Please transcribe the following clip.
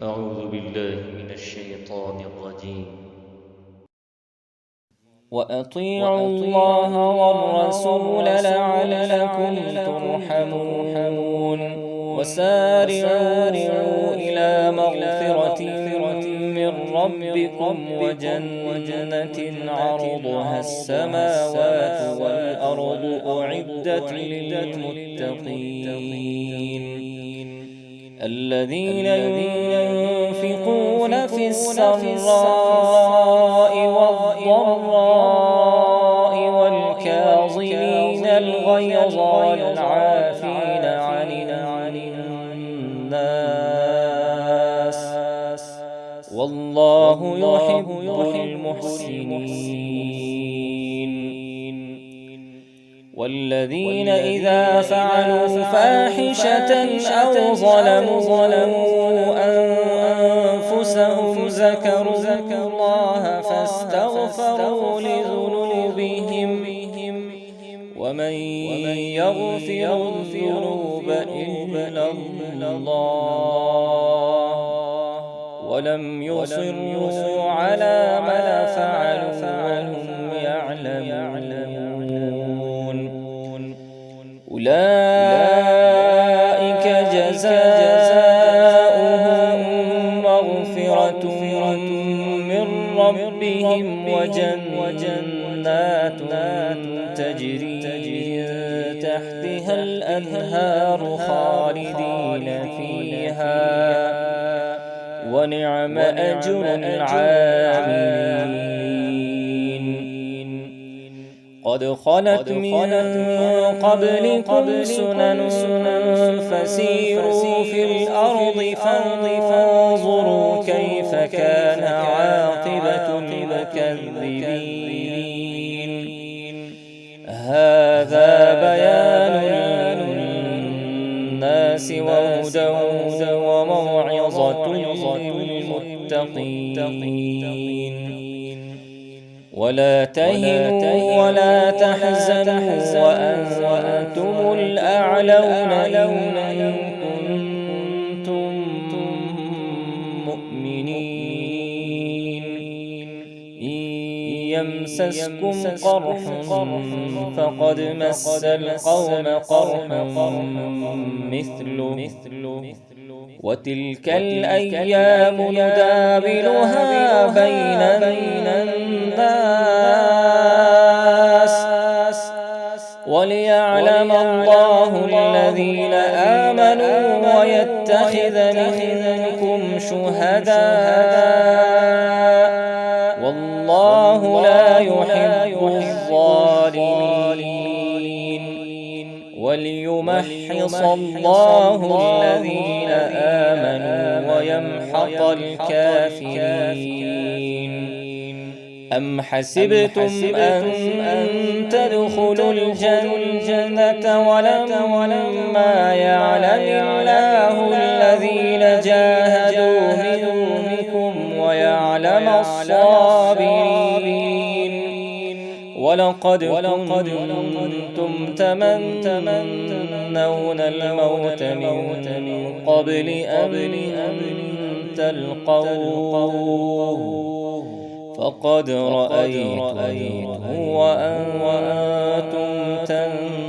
أعوذ بالله من الشيطان الرجيم. وأطيعوا الله والرسول لعلكم ترحمون وسارعوا إلى مغفرة من ربكم وجنة عرضها السماوات والأرض أعدت للمتقين الذين ينفقون في السراء والضراء والكاظمين الغيظ والعافين عن الناس والله يحب المحسنين والذين إذا فعلوا فاحشة أو ظلموا أنفسهم ذكروا الله فاستغفروا لذنوبهم ومن يغفر الذنوب إلا الله ولم يصروا على ما فعلوا وهم يعلمون أولئك جزاؤهم مغفرة من ربهم وجنات تجري تحتها الأنهار خالدين فيها ونعم أجر العاملين قد خلت من قبلكم سنن فسيروا في الأرض فانظروا كيف كان عاقبة المكذبين هذا بيان للناس وهدى وموعظة للمتقين ولا تهنوا ولا تحزنوا وأنتم الأعلون إن كنتم مؤمنين إن يمسسكم قرح فقد مس القوم قرح مثله وتلك الأيام نداولها بين الناس وليعلم الله الذين آمنوا ويتخذ منكم شهداء والله لا يحب الظالمين وليمحص الله الذين آمنوا ويمحق الكافرين أم حسبتم أن تدخلوا الجنة ولما يعلم الله الذين جاهدوا منكم ويعلم الصابرين ولقد كنتم تمنون الموت من قبل أن تلقوه فقد رأيتموه وأنتم تنظرون